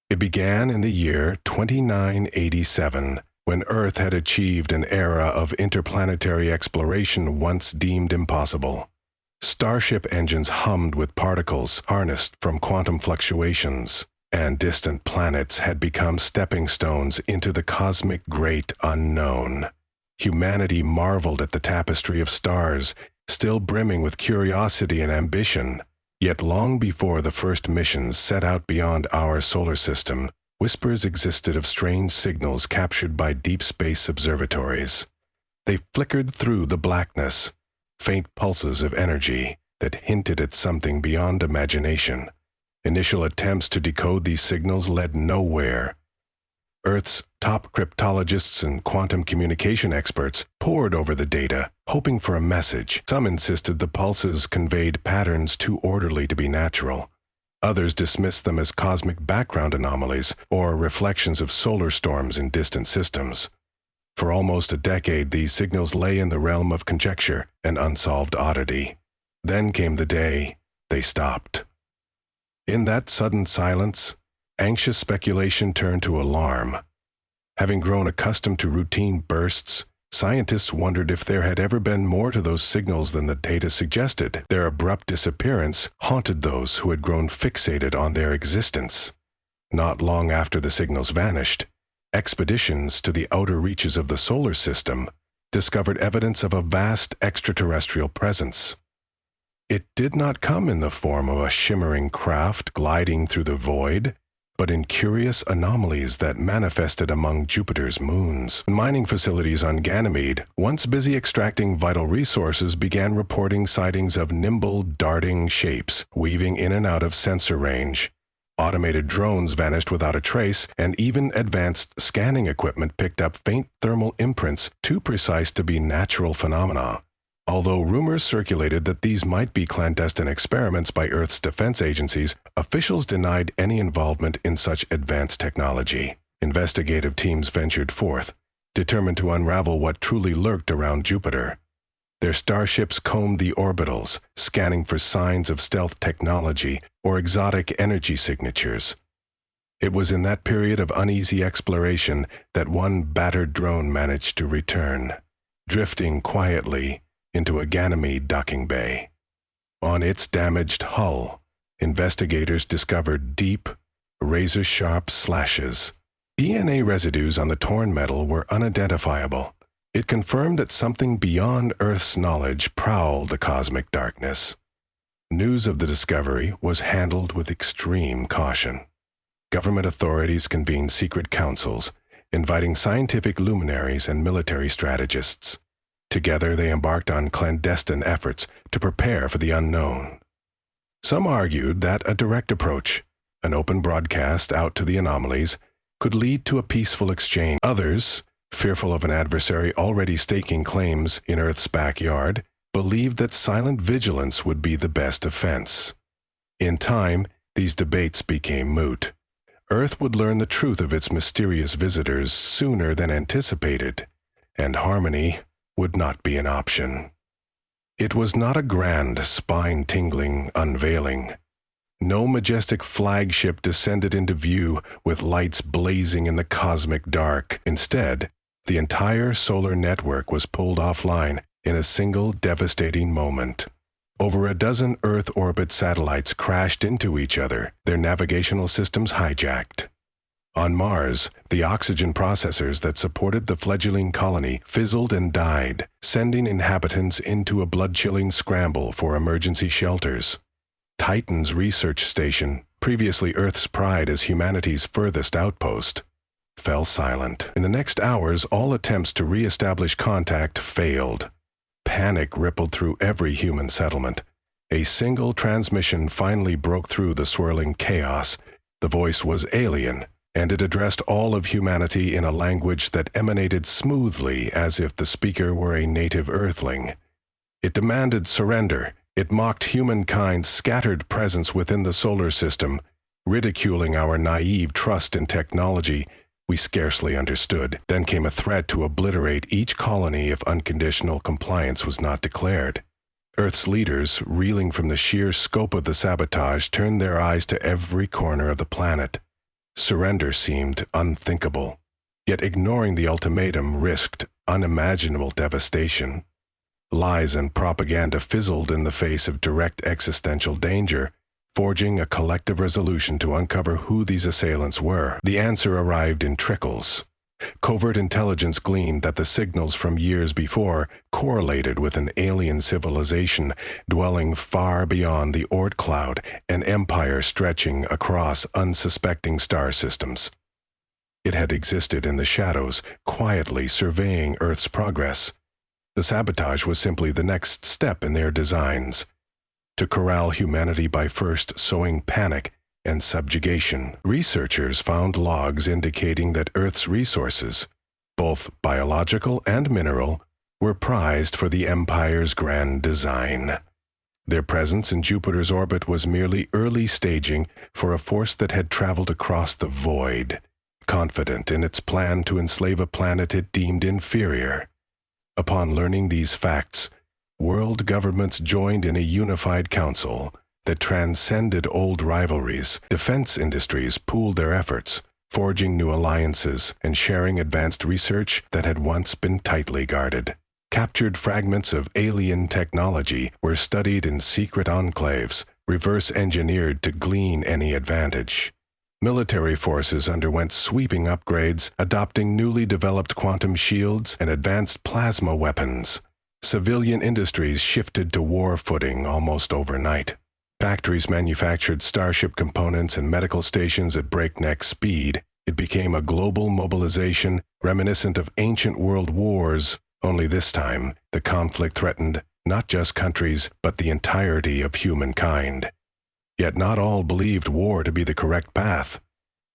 It began in the year 2987, when Earth had achieved an era of interplanetary exploration once deemed impossible. Starship engines hummed with particles harnessed from quantum fluctuations, and distant planets had become stepping stones into the cosmic great unknown. Humanity marveled at the tapestry of stars, still brimming with curiosity and ambition. Yet long before the first missions set out beyond our solar system, whispers existed of strange signals captured by deep space observatories. They flickered through the blackness, faint pulses of energy that hinted at something beyond imagination. Initial attempts to decode these signals led nowhere. Earth's top cryptologists and quantum communication experts pored over the data, hoping for a message. Some insisted the pulses conveyed patterns too orderly to be natural. Others dismissed them as cosmic background anomalies or reflections of solar storms in distant systems. For almost a decade, these signals lay in the realm of conjecture and unsolved oddity. Then came the day they stopped. In that sudden silence, anxious speculation turned to alarm. Having grown accustomed to routine bursts, scientists wondered if there had ever been more to those signals than the data suggested. Their abrupt disappearance haunted those who had grown fixated on their existence. Not long after the signals vanished, expeditions to the outer reaches of the solar system discovered evidence of a vast extraterrestrial presence. It did not come in the form of a shimmering craft gliding through the void, but in curious anomalies that manifested among Jupiter's moons. Mining facilities on Ganymede, once busy extracting vital resources, began reporting sightings of nimble, darting shapes weaving in and out of sensor range. Automated drones vanished without a trace, and even advanced scanning equipment picked up faint thermal imprints too precise to be natural phenomena. Although rumors circulated that these might be clandestine experiments by Earth's defense agencies, officials denied any involvement in such advanced technology. Investigative teams ventured forth, determined to unravel what truly lurked around Jupiter. Their starships combed the orbitals, scanning for signs of stealth technology or exotic energy signatures. It was in that period of uneasy exploration that one battered drone managed to return, drifting quietly into a Ganymede docking bay. On its damaged hull, investigators discovered deep, razor-sharp slashes. DNA residues on the torn metal were unidentifiable. It confirmed that something beyond Earth's knowledge prowled the cosmic darkness. News of the discovery was handled with extreme caution. Government authorities convened secret councils, inviting scientific luminaries and military strategists. Together, they embarked on clandestine efforts to prepare for the unknown. Some argued that a direct approach, an open broadcast out to the anomalies, could lead to a peaceful exchange. Others, fearful of an adversary already staking claims in Earth's backyard, believed that silent vigilance would be the best defense. In time, these debates became moot. Earth would learn the truth of its mysterious visitors sooner than anticipated, and harmony would not be an option. It was not a grand, spine-tingling unveiling. No majestic flagship descended into view with lights blazing in the cosmic dark. Instead, the entire solar network was pulled offline in a single devastating moment. Over a dozen Earth orbit satellites crashed into each other, their navigational systems hijacked. On Mars, the oxygen processors that supported the fledgling colony fizzled and died, sending inhabitants into a blood-chilling scramble for emergency shelters. Titan's research station, previously Earth's pride as humanity's furthest outpost, fell silent. In the next hours, all attempts to re-establish contact failed. Panic rippled through every human settlement. A single transmission finally broke through the swirling chaos. The voice was alien, and it addressed all of humanity in a language that emanated smoothly as if the speaker were a native Earthling. It demanded surrender. It mocked humankind's scattered presence within the solar system, ridiculing our naive trust in technology we scarcely understood. Then came a threat to obliterate each colony if unconditional compliance was not declared. Earth's leaders, reeling from the sheer scope of the sabotage, turned their eyes to every corner of the planet. Surrender seemed unthinkable, yet ignoring the ultimatum risked unimaginable devastation. Lies and propaganda fizzled in the face of direct existential danger, forging a collective resolution to uncover who these assailants were. The answer arrived in trickles. Covert intelligence gleaned that the signals from years before correlated with an alien civilization dwelling far beyond the Oort cloud, an empire stretching across unsuspecting star systems. It had existed in the shadows, quietly surveying Earth's progress. The sabotage was simply the next step in their designs, to corral humanity by first sowing panic and subjugation. Researchers found logs indicating that Earth's resources, both biological and mineral, were prized for the Empire's grand design. Their presence in Jupiter's orbit was merely early staging for a force that had traveled across the void, confident in its plan to enslave a planet it deemed inferior. Upon learning these facts, world governments joined in a unified council that transcended old rivalries. Defense industries pooled their efforts, forging new alliances and sharing advanced research that had once been tightly guarded. Captured fragments of alien technology were studied in secret enclaves, reverse-engineered to glean any advantage. Military forces underwent sweeping upgrades, adopting newly developed quantum shields and advanced plasma weapons. Civilian industries shifted to war footing almost overnight. Factories manufactured starship components and medical stations at breakneck speed. It became a global mobilization reminiscent of ancient world wars, only this time the conflict threatened not just countries but the entirety of humankind. Yet not all believed war to be the correct path.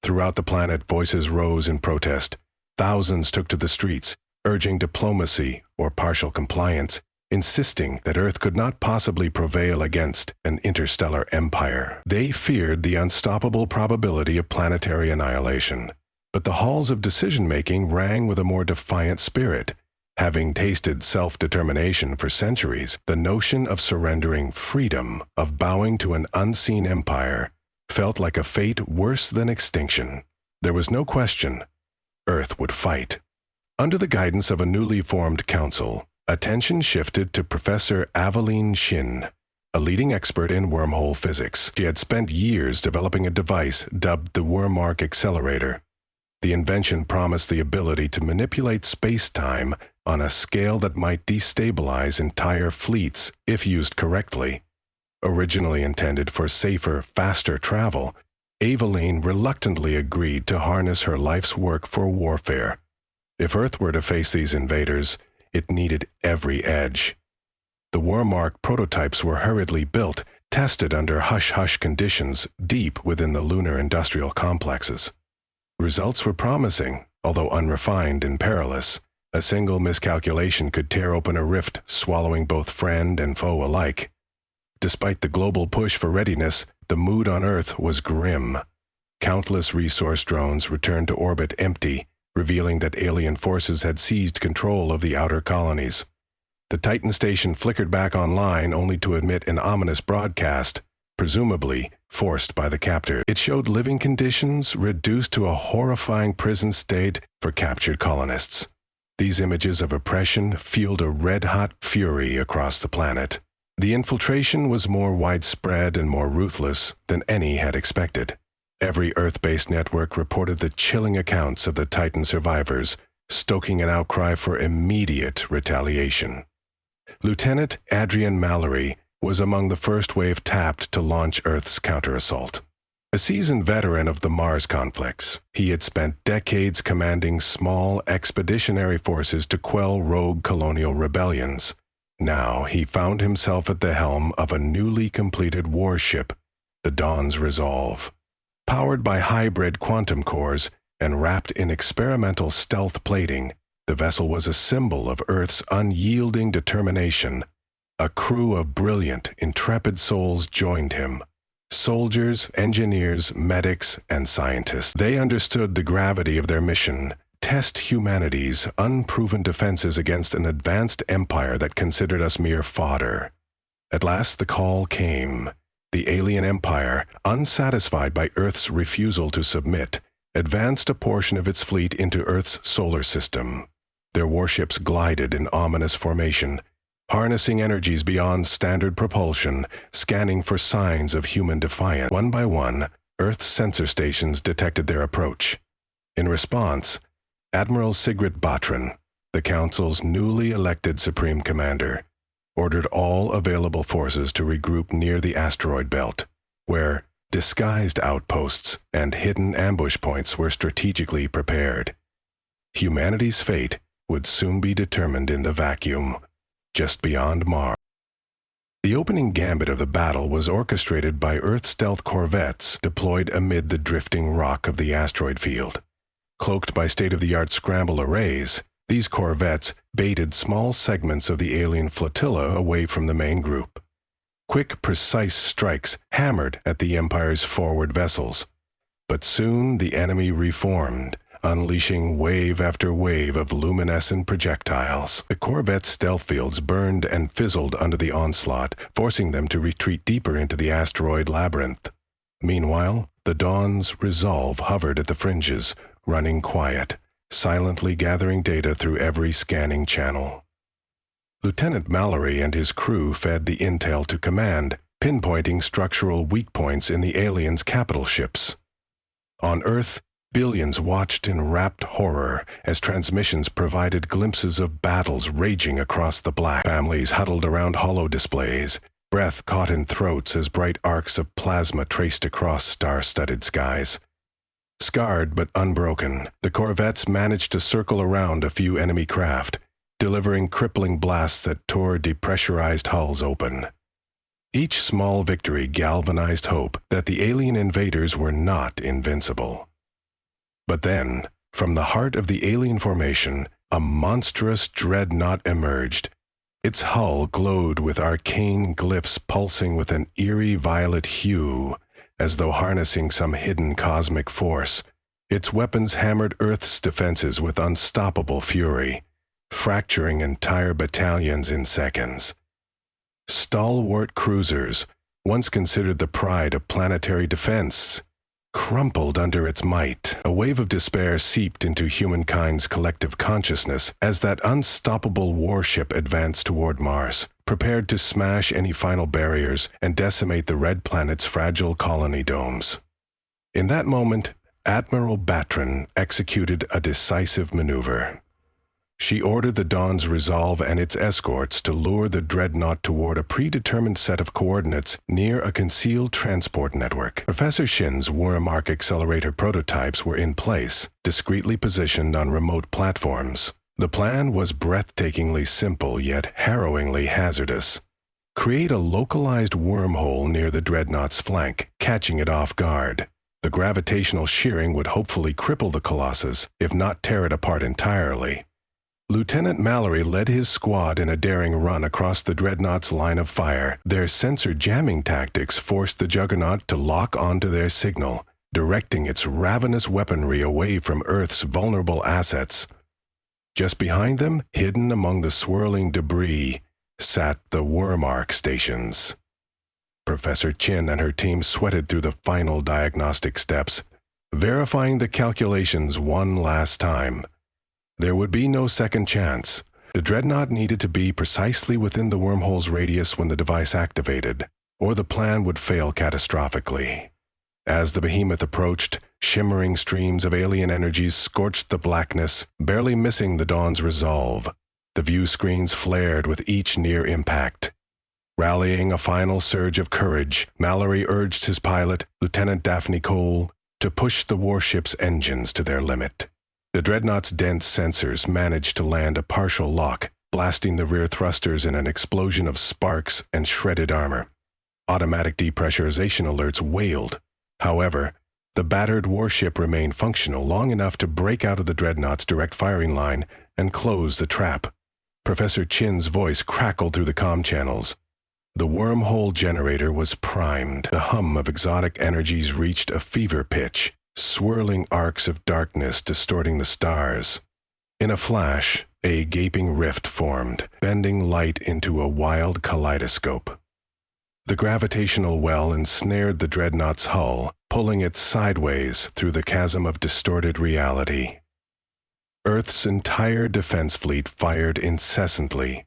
Throughout the planet, voices rose in protest. Thousands took to the streets, urging diplomacy or partial compliance, insisting that Earth could not possibly prevail against an interstellar empire. They feared the unstoppable probability of planetary annihilation. But the halls of decision-making rang with a more defiant spirit. Having tasted self-determination for centuries, the notion of surrendering freedom, of bowing to an unseen empire, felt like a fate worse than extinction. There was no question. Earth would fight. Under the guidance of a newly formed council, attention shifted to Professor Aveline Shin, a leading expert in wormhole physics. She had spent years developing a device dubbed the Wormark Accelerator. The invention promised the ability to manipulate space-time on a scale that might destabilize entire fleets if used correctly. Originally intended for safer, faster travel, Aveline reluctantly agreed to harness her life's work for warfare. If Earth were to face these invaders, it needed every edge. The Wormark prototypes were hurriedly built, tested under hush-hush conditions deep within the lunar industrial complexes. Results were promising, although unrefined and perilous. A single miscalculation could tear open a rift, swallowing both friend and foe alike. Despite the global push for readiness, the mood on Earth was grim. Countless resource drones returned to orbit empty, revealing that alien forces had seized control of the outer colonies. The Titan station flickered back online only to emit an ominous broadcast, presumably forced by the captor. It showed living conditions reduced to a horrifying prison state for captured colonists. These images of oppression fueled a red-hot fury across the planet. The infiltration was more widespread and more ruthless than any had expected. Every Earth-based network reported the chilling accounts of the Titan survivors, stoking an outcry for immediate retaliation. Lieutenant Adrian Mallory was among the first wave tapped to launch Earth's counterassault. A seasoned veteran of the Mars conflicts, he had spent decades commanding small expeditionary forces to quell rogue colonial rebellions. Now he found himself at the helm of a newly completed warship, the Dawn's Resolve. Powered by hybrid quantum cores and wrapped in experimental stealth plating, the vessel was a symbol of Earth's unyielding determination. A crew of brilliant, intrepid souls joined him. Soldiers, engineers, medics, and scientists. They understood the gravity of their mission: test humanity's unproven defenses against an advanced empire that considered us mere fodder. At last the call came. The alien empire, unsatisfied by Earth's refusal to submit, advanced a portion of its fleet into Earth's solar system. Their warships glided in ominous formation, harnessing energies beyond standard propulsion, scanning for signs of human defiance. One by one, Earth's sensor stations detected their approach. In response, Admiral Sigrid Batran, the Council's newly elected Supreme Commander, ordered all available forces to regroup near the asteroid belt, where disguised outposts and hidden ambush points were strategically prepared. Humanity's fate would soon be determined in the vacuum, just beyond Mars. The opening gambit of the battle was orchestrated by Earth stealth corvettes deployed amid the drifting rock of the asteroid field. Cloaked by state-of-the-art scramble arrays, these corvettes baited small segments of the alien flotilla away from the main group. Quick, precise strikes hammered at the Empire's forward vessels. But soon the enemy reformed, unleashing wave after wave of luminescent projectiles. The corvette's stealth fields burned and fizzled under the onslaught, forcing them to retreat deeper into the asteroid labyrinth. Meanwhile, the Dawn's resolve hovered at the fringes, running quiet, silently gathering data through every scanning channel. Lieutenant Mallory and his crew fed the intel to command, pinpointing structural weak points in the aliens' capital ships. On Earth, billions watched in rapt horror as transmissions provided glimpses of battles raging across the black. Families huddled around holo displays, breath caught in throats as bright arcs of plasma traced across star-studded skies. Scarred but unbroken, the corvettes managed to circle around a few enemy craft, delivering crippling blasts that tore depressurized hulls open. Each small victory galvanized hope that the alien invaders were not invincible. But then, from the heart of the alien formation, a monstrous dreadnought emerged. Its hull glowed with arcane glyphs pulsing with an eerie violet hue, as though harnessing some hidden cosmic force. Its weapons hammered Earth's defenses with unstoppable fury, fracturing entire battalions in seconds. Stalwart cruisers, once considered the pride of planetary defense, crumpled under its might. A wave of despair seeped into humankind's collective consciousness as that unstoppable warship advanced toward Mars, prepared to smash any final barriers and decimate the red planet's fragile colony domes. In that moment, Admiral Batran executed a decisive maneuver. She ordered the Dawn's resolve and its escorts to lure the dreadnought toward a predetermined set of coordinates near a concealed transport network. Professor Shin's worm arc accelerator prototypes were in place, discreetly positioned on remote platforms. The plan was breathtakingly simple yet harrowingly hazardous. Create a localized wormhole near the dreadnought's flank, catching it off guard. The gravitational shearing would hopefully cripple the Colossus, if not tear it apart entirely. Lieutenant Mallory led his squad in a daring run across the dreadnought's line of fire. Their sensor jamming tactics forced the Juggernaut to lock onto their signal, directing its ravenous weaponry away from Earth's vulnerable assets. Just behind them, hidden among the swirling debris, sat the worm arc stations. Professor Chin and her team sweated through the final diagnostic steps, verifying the calculations one last time. There would be no second chance. The dreadnought needed to be precisely within the wormhole's radius when the device activated, or the plan would fail catastrophically. As the behemoth approached, shimmering streams of alien energies scorched the blackness, barely missing the Dawn's resolve. The view screens flared with each near impact. Rallying a final surge of courage, Mallory urged his pilot, Lieutenant Daphne Cole, to push the warship's engines to their limit. The dreadnought's dense sensors managed to land a partial lock, blasting the rear thrusters in an explosion of sparks and shredded armor. Automatic depressurization alerts wailed. However, the battered warship remained functional long enough to break out of the dreadnought's direct firing line and close the trap. Professor Chin's voice crackled through the comm channels. The wormhole generator was primed. The hum of exotic energies reached a fever pitch, swirling arcs of darkness distorting the stars. In a flash, a gaping rift formed, bending light into a wild kaleidoscope. The gravitational well ensnared the dreadnought's hull, pulling it sideways through the chasm of distorted reality. Earth's entire defense fleet fired incessantly,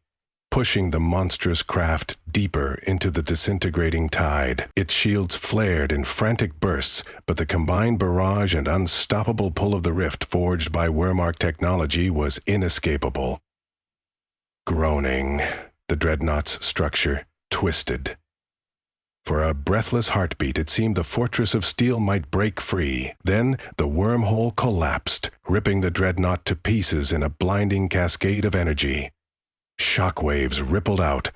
pushing the monstrous craft deeper into the disintegrating tide. Its shields flared in frantic bursts, but the combined barrage and unstoppable pull of the rift forged by Wehrmacht technology was inescapable. Groaning, the dreadnought's structure twisted. For a breathless heartbeat, it seemed the fortress of steel might break free. Then the wormhole collapsed, ripping the dreadnought to pieces in a blinding cascade of energy. Shockwaves rippled out,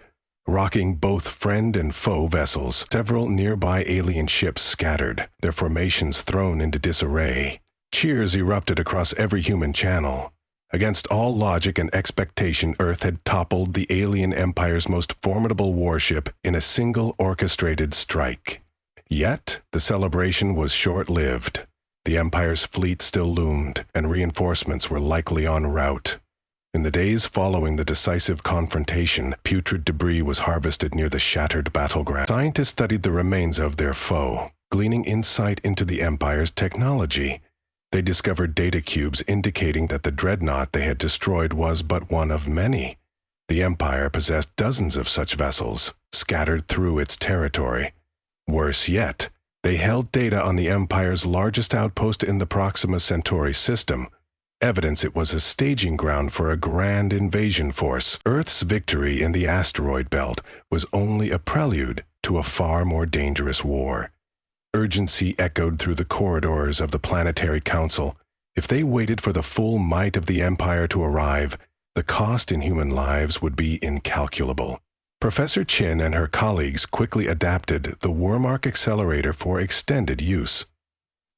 rocking both friend and foe vessels. Several nearby alien ships scattered, their formations thrown into disarray. Cheers erupted across every human channel. Against all logic and expectation, Earth had toppled the alien empire's most formidable warship in a single orchestrated strike. Yet, the celebration was short-lived. The empire's fleet still loomed, and reinforcements were likely en route. In the days following the decisive confrontation, putrid debris was harvested near the shattered battleground. Scientists studied the remains of their foe, gleaning insight into the empire's technology. They discovered data cubes indicating that the dreadnought they had destroyed was but one of many. The Empire possessed dozens of such vessels, scattered through its territory. Worse yet, they held data on the Empire's largest outpost in the Proxima Centauri system, evidence it was a staging ground for a grand invasion force. Earth's victory in the asteroid belt was only a prelude to a far more dangerous war. Urgency echoed through the corridors of the Planetary Council. If they waited for the full might of the Empire to arrive, the cost in human lives would be incalculable. Professor Chin and her colleagues quickly adapted the Wehrmacht accelerator for extended use.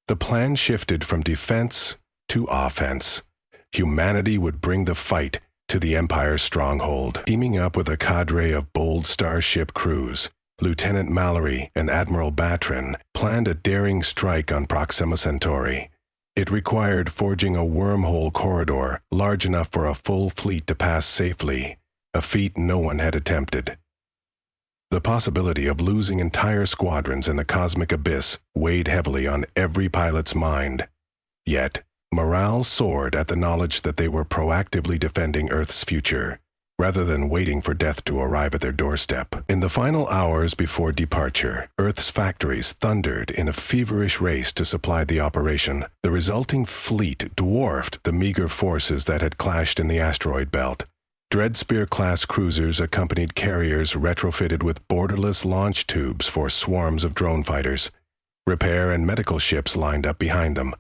The plan shifted from defense to offense. Humanity would bring the fight to the Empire's stronghold. Teaming up with a cadre of bold starship crews, Lieutenant Mallory and Admiral Batrin planned a daring strike on Proxima Centauri. It required forging a wormhole corridor large enough for a full fleet to pass safely, a feat no one had attempted. The possibility of losing entire squadrons in the cosmic abyss weighed heavily on every pilot's mind. Yet, morale soared at the knowledge that they were proactively defending Earth's future, rather than waiting for death to arrive at their doorstep. In the final hours before departure, Earth's factories thundered in a feverish race to supply the operation. The resulting fleet dwarfed the meager forces that had clashed in the asteroid belt. Dreadspear-class cruisers accompanied carriers retrofitted with borderless launch tubes for swarms of drone fighters. Repair and medical ships lined up behind them.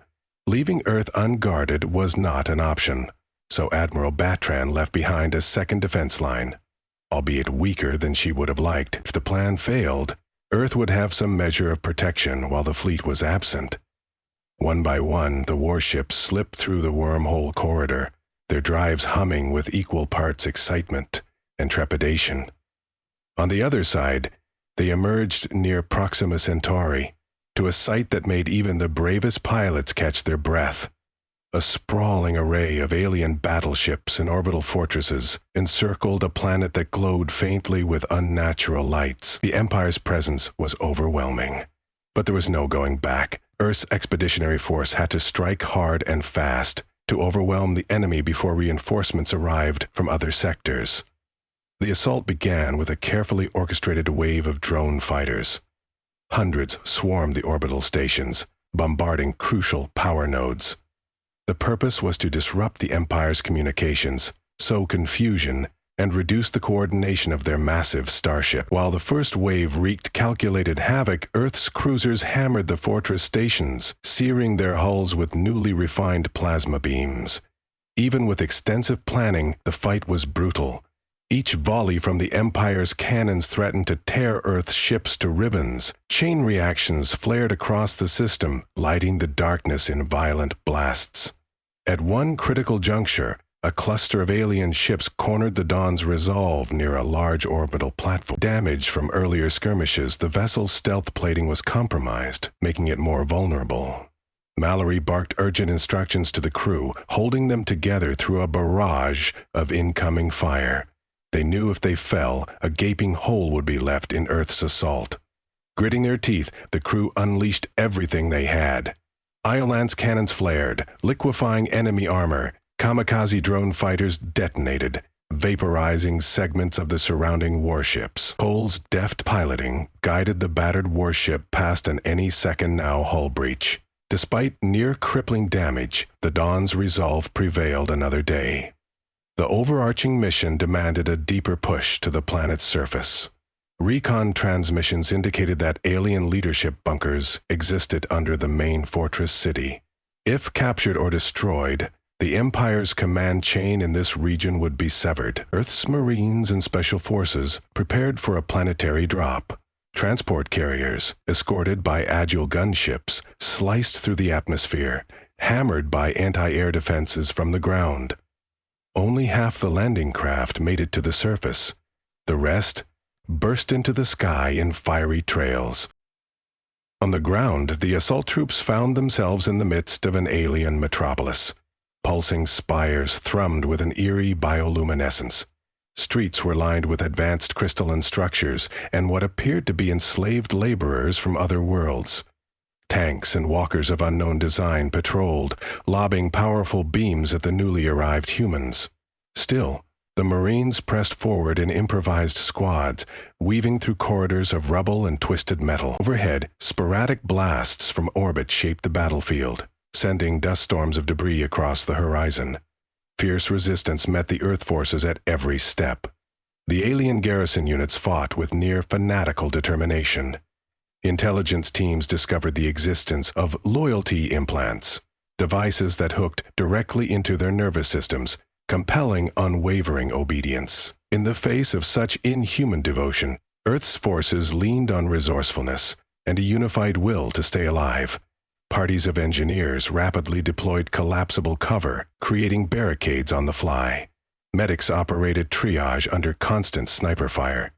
Leaving Earth unguarded was not an option, so Admiral Batran left behind a second defense line. Albeit weaker than she would have liked, if the plan failed, Earth would have some measure of protection while the fleet was absent. One by one, the warships slipped through the wormhole corridor, their drives humming with equal parts excitement and trepidation. On the other side, they emerged near Proxima Centauri, to a sight that made even the bravest pilots catch their breath. A sprawling array of alien battleships and orbital fortresses encircled a planet that glowed faintly with unnatural lights. The Empire's presence was overwhelming. But there was no going back. Earth's expeditionary force had to strike hard and fast to overwhelm the enemy before reinforcements arrived from other sectors. The assault began with a carefully orchestrated wave of drone fighters. Hundreds swarmed the orbital stations, bombarding crucial power nodes. The purpose was to disrupt the Empire's communications, sow confusion, and reduce the coordination of their massive starship. While the first wave wreaked calculated havoc, Earth's cruisers hammered the fortress stations, searing their hulls with newly refined plasma beams. Even with extensive planning, the fight was brutal. Each volley from the Empire's cannons threatened to tear Earth's ships to ribbons. Chain reactions flared across the system, lighting the darkness in violent blasts. At one critical juncture, a cluster of alien ships cornered the Dawn's resolve near a large orbital platform. Damaged from earlier skirmishes, the vessel's stealth plating was compromised, making it more vulnerable. Mallory barked urgent instructions to the crew, holding them together through a barrage of incoming fire. They knew if they fell, a gaping hole would be left in Earth's assault. Gritting their teeth, the crew unleashed everything they had. Iolant's cannons flared, liquefying enemy armor. Kamikaze drone fighters detonated, vaporizing segments of the surrounding warships. Cole's deft piloting guided the battered warship past an any second now hull breach. Despite near-crippling damage, the Dawn's resolve prevailed another day. The overarching mission demanded a deeper push to the planet's surface. Recon transmissions indicated that alien leadership bunkers existed under the main fortress city. If captured or destroyed, the Empire's command chain in this region would be severed. Earth's Marines and Special Forces prepared for a planetary drop. Transport carriers, escorted by agile gunships, sliced through the atmosphere, hammered by anti-air defenses from the ground. Only half the landing craft made it to the surface. The rest burst into the sky in fiery trails. On the ground, the assault troops found themselves in the midst of an alien metropolis. Pulsing spires thrummed with an eerie bioluminescence. Streets were lined with advanced crystalline structures and what appeared to be enslaved laborers from other worlds. Tanks and walkers of unknown design patrolled, lobbing powerful beams at the newly arrived humans. Still, the Marines pressed forward in improvised squads, weaving through corridors of rubble and twisted metal. Overhead, sporadic blasts from orbit shaped the battlefield, sending dust storms of debris across the horizon. Fierce resistance met the Earth forces at every step. The alien garrison units fought with near fanatical determination. Intelligence teams discovered the existence of loyalty implants, devices that hooked directly into their nervous systems, compelling unwavering obedience. In the face of such inhuman devotion, Earth's forces leaned on resourcefulness and a unified will to stay alive. Parties of engineers rapidly deployed collapsible cover, creating barricades on the fly. Medics operated triage under constant sniper fire.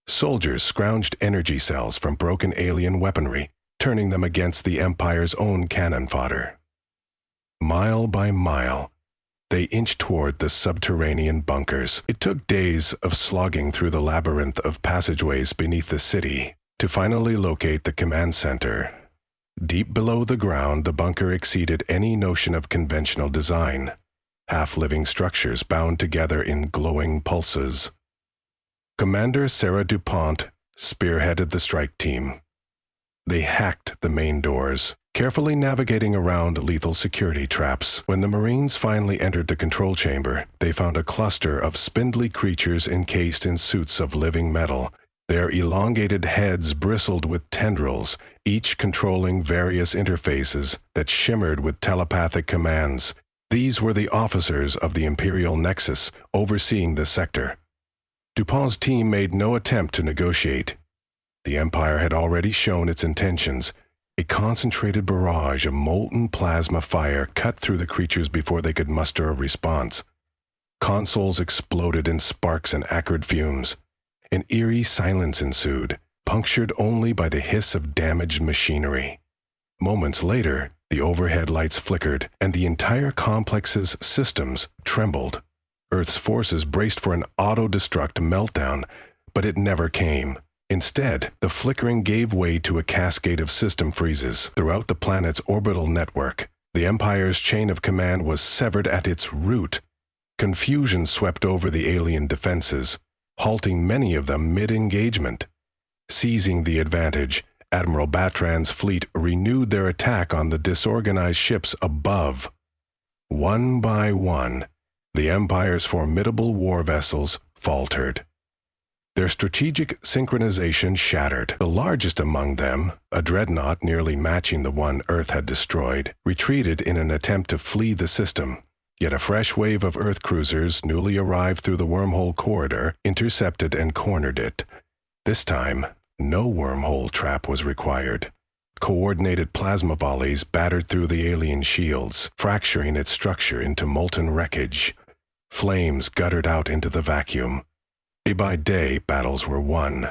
Soldiers scrounged energy cells from broken alien weaponry, turning them against the Empire's own cannon fodder. Mile by mile, they inched toward the subterranean bunkers. It took days of slogging through the labyrinth of passageways beneath the city to finally locate the command center. Deep below the ground, the bunker exceeded any notion of conventional design. Half-living structures bound together in glowing pulses. Commander Sarah DuPont spearheaded the strike team. They hacked the main doors, carefully navigating around lethal security traps. When the Marines finally entered the control chamber, they found a cluster of spindly creatures encased in suits of living metal. Their elongated heads bristled with tendrils, each controlling various interfaces that shimmered with telepathic commands. These were the officers of the Imperial Nexus overseeing the sector. DuPont's team made no attempt to negotiate. The Empire had already shown its intentions. A concentrated barrage of molten plasma fire cut through the creatures before they could muster a response. Consoles exploded in sparks and acrid fumes. An eerie silence ensued, punctured only by the hiss of damaged machinery. Moments later, the overhead lights flickered, and the entire complex's systems trembled. Earth's forces braced for an auto-destruct meltdown, but it never came. Instead, the flickering gave way to a cascade of system freezes. Throughout the planet's orbital network, the Empire's chain of command was severed at its root. Confusion swept over the alien defenses, halting many of them mid-engagement. Seizing the advantage, Admiral Batran's fleet renewed their attack on the disorganized ships above. One by one, the Empire's formidable war vessels faltered. Their strategic synchronization shattered. The largest among them, a dreadnought nearly matching the one Earth had destroyed, retreated in an attempt to flee the system. Yet a fresh wave of Earth cruisers, newly arrived through the wormhole corridor, intercepted and cornered it. This time, no wormhole trap was required. Coordinated plasma volleys battered through the alien shields, fracturing its structure into molten wreckage. Flames guttered out into the vacuum. Day by day, battles were won,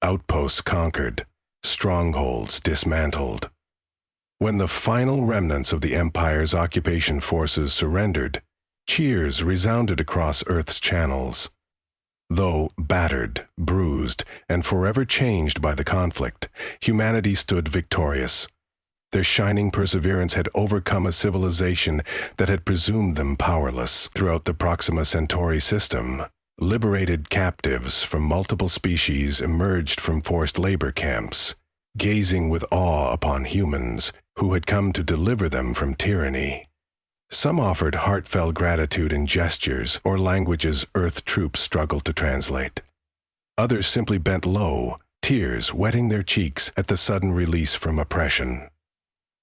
outposts conquered, strongholds dismantled. When the final remnants of the Empire's occupation forces surrendered, cheers resounded across Earth's channels. Though battered, bruised, and forever changed by the conflict, humanity stood victorious. Their shining perseverance had overcome a civilization that had presumed them powerless. Throughout the Proxima Centauri system, liberated captives from multiple species emerged from forced labor camps, gazing with awe upon humans who had come to deliver them from tyranny. Some offered heartfelt gratitude in gestures or languages Earth troops struggled to translate. Others simply bent low, tears wetting their cheeks at the sudden release from oppression.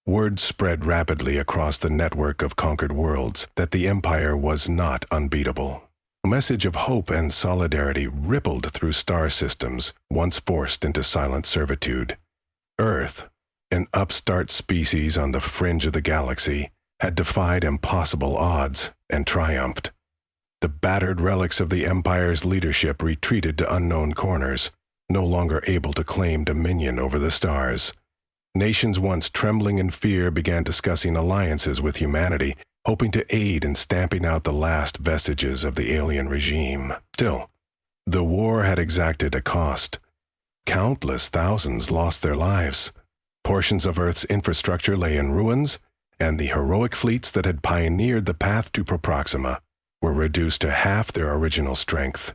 Word spread rapidly across the network of conquered worlds that the Empire was not unbeatable. A message of hope and solidarity rippled through star systems once forced into silent servitude. Earth, an upstart species on the fringe of the galaxy, had defied impossible odds and triumphed. The battered relics of the Empire's leadership retreated to unknown corners, no longer able to claim dominion over the stars. Nations once trembling in fear began discussing alliances with humanity, hoping to aid in stamping out the last vestiges of the alien regime. Still, the war had exacted a cost. Countless thousands lost their lives. Portions of Earth's infrastructure lay in ruins, and the heroic fleets that had pioneered the path to Proxima were reduced to half their original strength.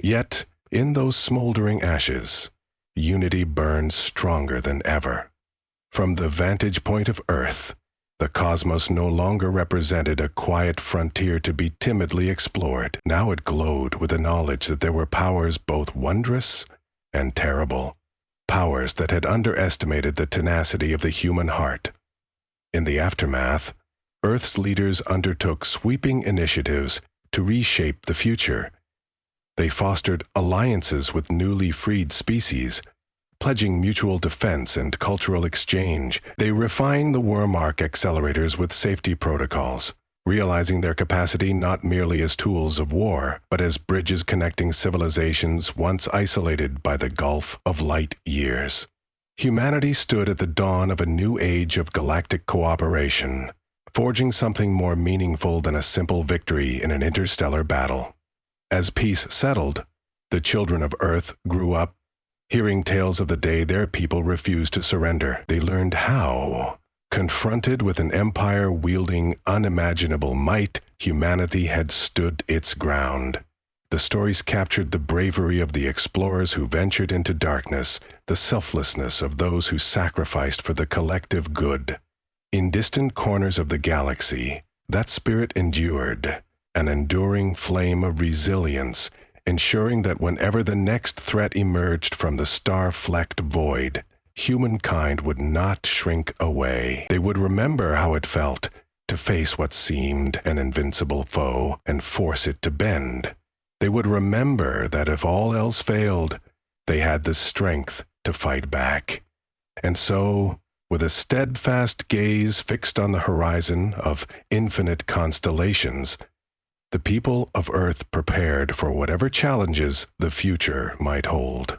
Yet, in those smoldering ashes, unity burned stronger than ever. From the vantage point of Earth, the cosmos no longer represented a quiet frontier to be timidly explored. Now it glowed with the knowledge that there were powers both wondrous and terrible, powers that had underestimated the tenacity of the human heart. In the aftermath, Earth's leaders undertook sweeping initiatives to reshape the future. They fostered alliances with newly freed species, pledging mutual defense and cultural exchange. They refined the Wormark accelerators with safety protocols, realizing their capacity not merely as tools of war, but as bridges connecting civilizations once isolated by the gulf of light years. Humanity stood at the dawn of a new age of galactic cooperation, forging something more meaningful than a simple victory in an interstellar battle. As peace settled, the children of Earth grew up, hearing tales of the day their people refused to surrender. They learned how, confronted with an empire wielding unimaginable might, humanity had stood its ground. The stories captured the bravery of the explorers who ventured into darkness, the selflessness of those who sacrificed for the collective good. In distant corners of the galaxy, that spirit endured, an enduring flame of resilience, ensuring that whenever the next threat emerged from the star-flecked void, humankind would not shrink away. They would remember how it felt to face what seemed an invincible foe and force it to bend. They would remember that if all else failed, they had the strength to fight back. And so, with a steadfast gaze fixed on the horizon of infinite constellations, the people of Earth prepared for whatever challenges the future might hold.